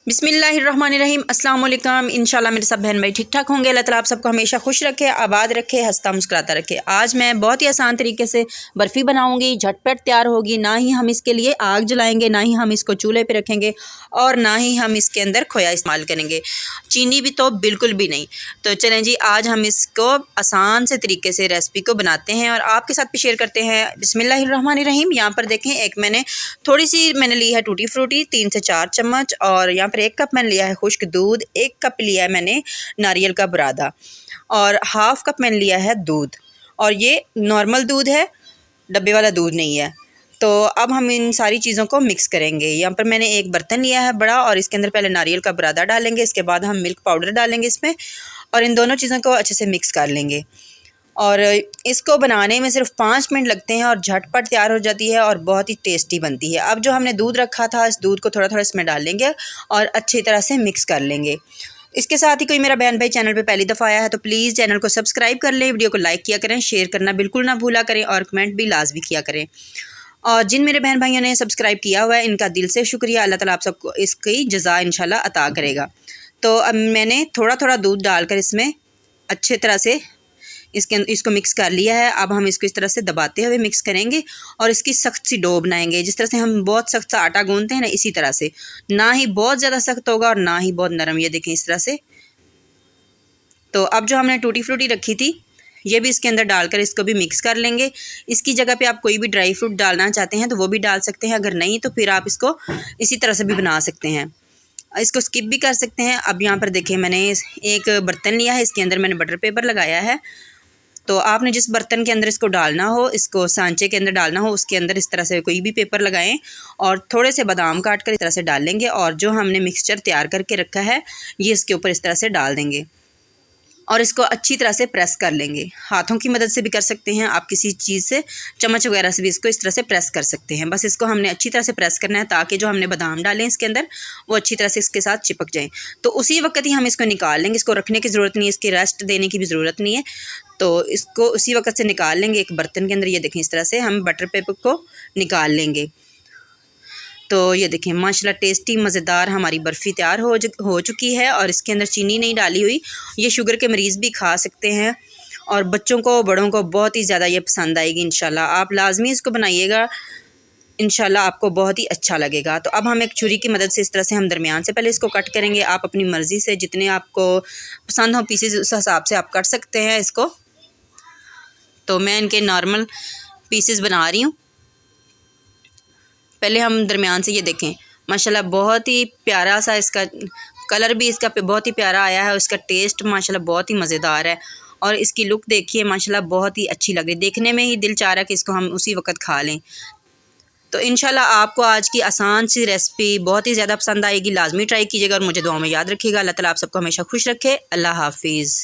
बिस्मिल्लाहिर्रहमानिर्रहीम अस्सलाम वालेकुम। इंशाल्लाह मेरे सब बहन भाई ठीक ठाक होंगे। अल्लाह ताला आप सबको हमेशा खुश रखे, आबाद रखे, हंसता मुस्कुराता रखे। आज मैं बहुत ही आसान तरीके से बर्फ़ी बनाऊंगी, झटपट तैयार होगी। ना ही हम इसके लिए आग जलाएंगे, ना ही हम इसको चूल्हे पे रखेंगे और ना ही हम इसके अंदर खोया इस्तेमाल करेंगे, चीनी भी तो बिल्कुल भी नहीं। तो चलें जी, आज हम इसको आसान से तरीके से रेसिपी को बनाते हैं और आपके साथ भी शेयर करते हैं। बिस्मिल्लाहिर्रहमानिर्रहीम। यहाँ पर देखें, एक मैंने थोड़ी सी मैंने ली है टूटी फ्रूटी 3 से 4 चम्मच, और यहाँ पर 1 कप मैंने लिया है खुश्क दूध, 1 कप लिया है मैंने नारियल का बुरादा और हाफ़ कप मैंने लिया है दूध। और ये नॉर्मल दूध है, डब्बे वाला दूध नहीं है। तो अब हम इन सारी चीज़ों को मिक्स करेंगे। यहाँ पर मैंने एक बर्तन लिया है बड़ा और इसके अंदर पहले नारियल का बुरादा डालेंगे, इसके बाद हम मिल्क पाउडर डालेंगे इसमें और इन दोनों चीज़ों को अच्छे से मिक्स कर लेंगे। और इसको बनाने में सिर्फ 5 मिनट लगते हैं और झटपट तैयार हो जाती है और बहुत ही टेस्टी बनती है। अब जो हमने दूध रखा था, इस दूध को थोड़ा थोड़ा इसमें डाल लेंगे और अच्छी तरह से मिक्स कर लेंगे। इसके साथ ही कोई मेरा बहन भाई चैनल पे पहली दफ़ा आया है तो प्लीज़ चैनल को सब्सक्राइब कर लें, वीडियो को लाइक किया करें, शेयर करना बिल्कुल ना भूला करें और कमेंट भी लाजमी किया करें। और जिन मेरे बहन भाइयों ने सब्सक्राइब किया हुआ है, इनका दिल से शुक्रिया। अल्लाह ताला आप सबको इसकी जज़ा इंशाल्लाह अता करेगा। तो अब मैंने थोड़ा थोड़ा दूध डालकर इसमें अच्छे तरह से इसको मिक्स कर लिया है। अब हम इसको इस तरह से दबाते हुए मिक्स करेंगे और इसकी सख्त सी डो बनाएंगे। जिस तरह से हम बहुत सख्त सा आटा गूंथते हैं ना, इसी तरह से, ना ही बहुत ज़्यादा सख्त होगा और ना ही बहुत नरम। ये देखें इस तरह से। तो अब जो हमने टूटी फ्रूटी रखी थी, ये भी इसके अंदर डालकर इसको भी मिक्स कर लेंगे। इसकी जगह पे आप कोई भी ड्राई फ्रूट डालना चाहते हैं तो वो भी डाल सकते हैं, अगर नहीं तो फिर आप इसको इसी तरह से भी बना सकते हैं, इसको स्किप भी कर सकते हैं। अब यहाँ पर देखें, मैंने एक बर्तन लिया है, इसके अंदर मैंने बटर पेपर लगाया है। तो आपने जिस बर्तन के अंदर इसको डालना हो, इसको सांचे के अंदर डालना हो, उसके अंदर इस तरह से कोई भी पेपर लगाएं और थोड़े से बादाम काट कर इस तरह से डाल लेंगे और जो हमने मिक्सचर तैयार करके रखा है ये इसके ऊपर इस तरह से डाल देंगे और इसको अच्छी तरह से प्रेस कर लेंगे। हाथों की मदद से भी कर सकते हैं आप, किसी चीज़ से, चम्मच वगैरह से भी इसको इस तरह से प्रेस कर सकते हैं। बस इसको हमने अच्छी तरह से प्रेस करना है ताकि जो हमने बादाम डालें इसके अंदर वो अच्छी तरह से इसके साथ चिपक जाएं। तो उसी वक्त ही हम इसको निकाल लेंगे, इसको रखने की ज़रूरत नहीं है, इसकी रेस्ट देने की भी ज़रूरत नहीं है। तो इसको उसी वक्त से निकाल लेंगे एक बर्तन के अंदर। ये देखें इस तरह से हम बटर पेपर को निकाल लेंगे। तो ये देखें माशाल्लाह टेस्टी मज़ेदार हमारी बर्फ़ी तैयार हो चुकी है और इसके अंदर चीनी नहीं डाली हुई। ये शुगर के मरीज़ भी खा सकते हैं और बच्चों को, बड़ों को बहुत ही ज़्यादा ये पसंद आएगी इंशाल्लाह। आप लाजमी इसको बनाइएगा, इंशाल्लाह आपको बहुत ही अच्छा लगेगा। तो अब हम एक छुरी की मदद से इस तरह से हम दरमियान से पहले इसको कट करेंगे। आप अपनी मर्ज़ी से जितने आपको पसंद हो पीसेस, उस हिसाब से आप कट सकते हैं इसको। तो मैं इनके नॉर्मल पीसेस बना रही हूँ। पहले हम दरमियान से, ये देखें माशाल्लाह बहुत ही प्यारा सा, इसका कलर भी इसका बहुत ही प्यारा आया है, इसका टेस्ट माशाल्लाह बहुत ही मज़ेदार है और इसकी लुक देखिए माशाल्लाह बहुत ही अच्छी लग रही है। देखने में ही दिल चाह रहा है कि इसको हम उसी वक्त खा लें। तो इंशाल्लाह आपको आज की आसान सी रेसिपी बहुत ही ज़्यादा पसंद आएगी। लाजमी ट्राई कीजिएगा और मुझे दुआ में याद रखिएगा। अल्लाह ताला आप सबको हमेशा खुश रखे। अल्लाह हाफिज़।